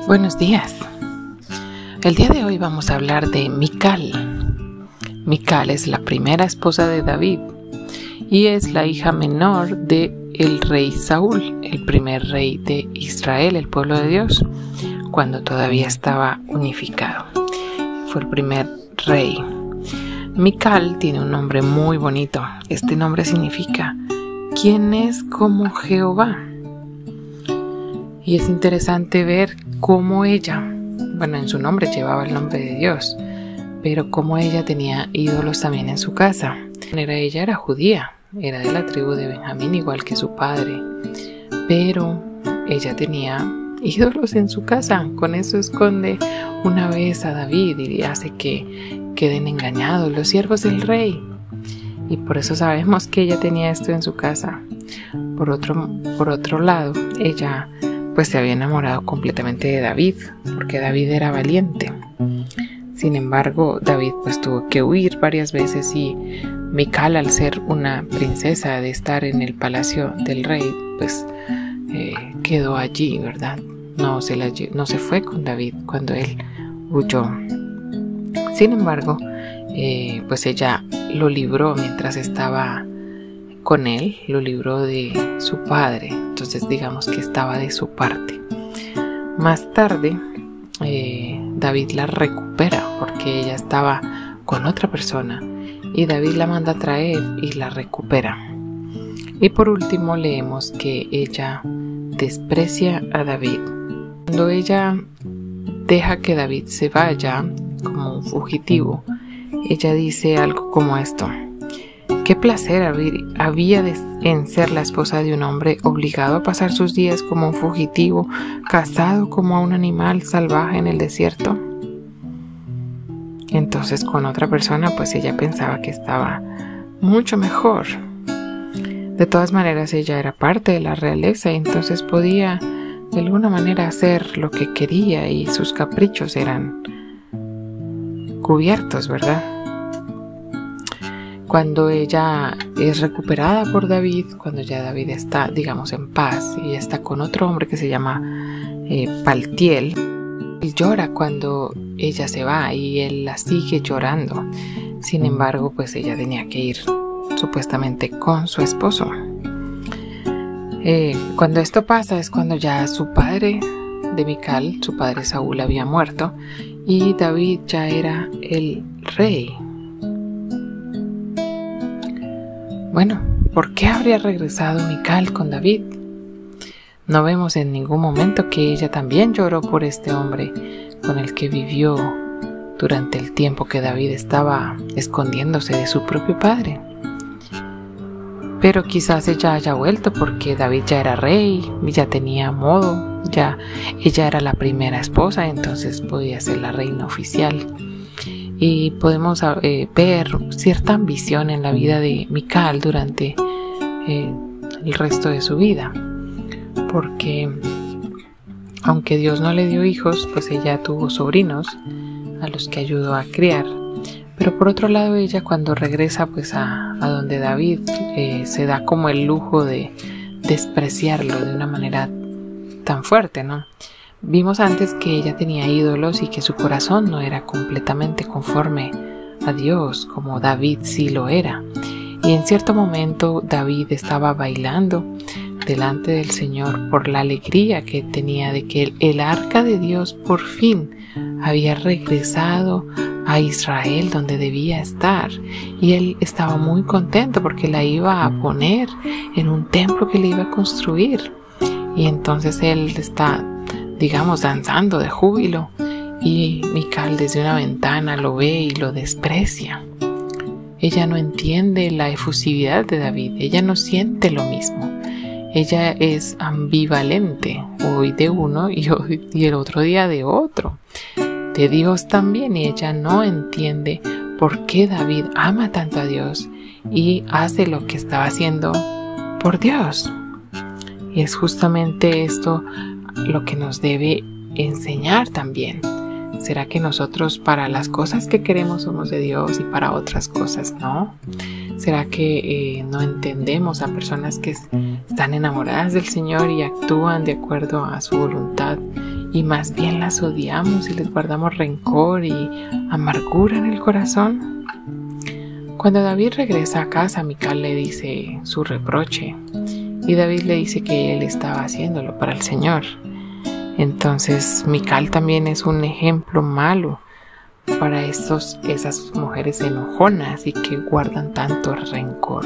Buenos días. El día de hoy vamos a hablar de Mical. Mical es la primera esposa de David y es la hija menor del rey Saúl, el primer rey de Israel, el pueblo de Dios, cuando todavía estaba unificado. Fue el primer rey. Mical tiene un nombre muy bonito. Este nombre significa ¿quién es como Jehová? Y es interesante ver cómo ella, en su nombre llevaba el nombre de Dios, pero cómo ella tenía ídolos también en su casa. Ella era judía, era de la tribu de Benjamín, igual que su padre, pero ella tenía ídolos en su casa. Con eso esconde una vez a David y hace que queden engañados los siervos del rey. Y por eso sabemos que ella tenía esto en su casa. Por otro lado, ella se había enamorado completamente de David, porque David era valiente. Sin embargo, David tuvo que huir varias veces y Mical, al ser una princesa de estar en el palacio del rey, quedó allí, ¿verdad? No se fue con David cuando él huyó. Sin embargo, ella lo libró mientras estaba con él, lo libró de su padre. Entonces digamos que estaba de su parte. Más tarde David la recupera porque ella estaba con otra persona y David la manda a traer y la recupera. Y por último leemos que ella desprecia a David. Cuando ella deja que David se vaya como un fugitivo, ella dice algo como esto: ¿qué placer había en ser la esposa de un hombre obligado a pasar sus días como un fugitivo, cazado como a un animal salvaje en el desierto? Entonces con otra persona ella pensaba que estaba mucho mejor. De todas maneras ella era parte de la realeza y entonces podía de alguna manera hacer lo que quería y sus caprichos eran cubiertos, ¿verdad? Cuando ella es recuperada por David, cuando ya David está, en paz y está con otro hombre que se llama Paltiel, él llora cuando ella se va y él la sigue llorando. Sin embargo, ella tenía que ir supuestamente con su esposo. Cuando esto pasa es cuando ya su padre de Mical, su padre Saúl, había muerto y David ya era el rey. ¿Por qué habría regresado Mical con David? No vemos en ningún momento que ella también lloró por este hombre con el que vivió durante el tiempo que David estaba escondiéndose de su propio padre. Pero quizás ella haya vuelto porque David ya era rey, ya tenía modo, ella era la primera esposa, entonces podía ser la reina oficial. Y podemos ver cierta ambición en la vida de Mical durante el resto de su vida, porque aunque Dios no le dio hijos, ella tuvo sobrinos a los que ayudó a criar. Pero por otro lado, ella cuando regresa a donde David se da como el lujo de despreciarlo de una manera tan fuerte, ¿no? Vimos antes que ella tenía ídolos y que su corazón no era completamente conforme a Dios como David sí lo era. Y en cierto momento David estaba bailando delante del Señor por la alegría que tenía de que el arca de Dios por fin había regresado a Israel donde debía estar. Y él estaba muy contento porque la iba a poner en un templo que le iba a construir. Y entonces él está danzando de júbilo y Mical desde una ventana lo ve y lo desprecia. Ella no entiende la efusividad de David, ella no siente lo mismo. Ella es ambivalente, hoy de uno y el otro día de otro, de Dios también, y ella no entiende por qué David ama tanto a Dios y hace lo que estaba haciendo por Dios. Y es justamente esto lo que nos debe enseñar también. ¿Será que nosotros para las cosas que queremos somos de Dios y para otras cosas no? ¿Será que no entendemos a personas que están enamoradas del Señor y actúan de acuerdo a su voluntad y más bien las odiamos y les guardamos rencor y amargura en el corazón. Cuando David regresa a casa, Mical le dice su reproche y David le dice que él estaba haciéndolo para el Señor. Entonces Mical también es un ejemplo malo para esas mujeres enojonas y que guardan tanto rencor.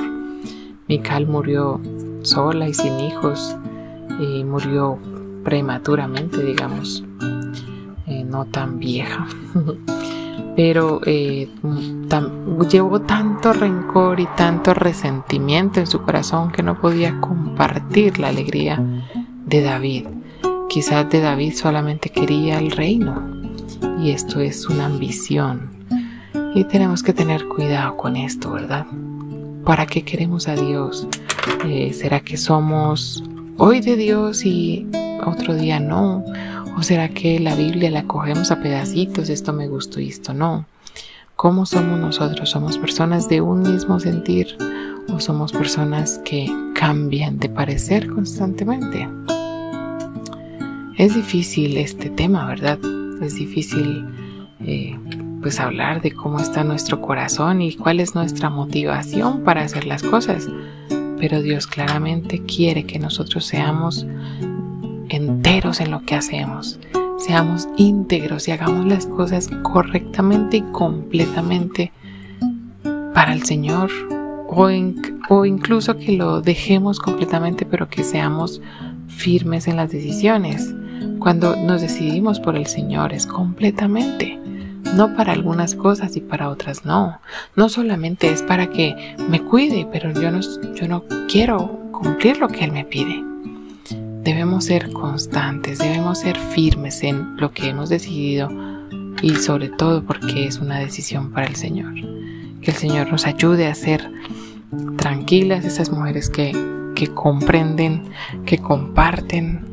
Mical murió sola y sin hijos y murió prematuramente, digamos, no tan vieja. Pero llevó tanto rencor y tanto resentimiento en su corazón que no podía compartir la alegría de David. Quizás de David solamente quería el reino, y esto es una ambición. Y tenemos que tener cuidado con esto, ¿verdad? ¿Para qué queremos a Dios? ¿Será que somos hoy de Dios y otro día no? ¿O será que la Biblia la cogemos a pedacitos? Esto me gustó y esto no. ¿Cómo somos nosotros? ¿Somos personas de un mismo sentir o somos personas que cambian de parecer constantemente? Es difícil este tema, ¿verdad? Es difícil pues hablar de cómo está nuestro corazón y cuál es nuestra motivación para hacer las cosas. Pero Dios claramente quiere que nosotros seamos enteros en lo que hacemos, seamos íntegros y hagamos las cosas correctamente y completamente para el Señor, o incluso que lo dejemos completamente, pero que seamos firmes en las decisiones. Cuando nos decidimos por el Señor es completamente, no para algunas cosas y para otras no. No solamente es para que me cuide, pero yo no quiero cumplir lo que Él me pide. Debemos ser constantes, debemos ser firmes en lo que hemos decidido y sobre todo porque es una decisión para el Señor. Que el Señor nos ayude a ser tranquilas, esas mujeres que comprenden, que comparten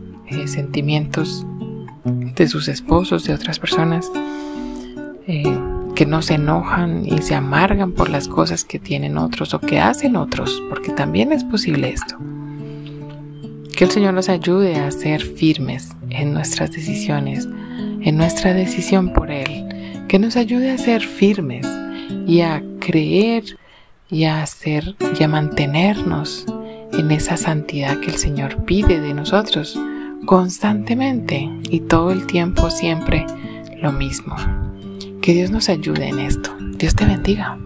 sentimientos de sus esposos, de otras personas, que no se enojan y se amargan por las cosas que tienen otros o que hacen otros, porque también es posible esto. Que el Señor nos ayude a ser firmes en nuestras decisiones, en nuestra decisión por Él. Que nos ayude a ser firmes y a creer y a mantenernos en esa santidad que el Señor pide de nosotros constantemente y todo el tiempo, siempre lo mismo. Que Dios nos ayude en esto. Dios te bendiga.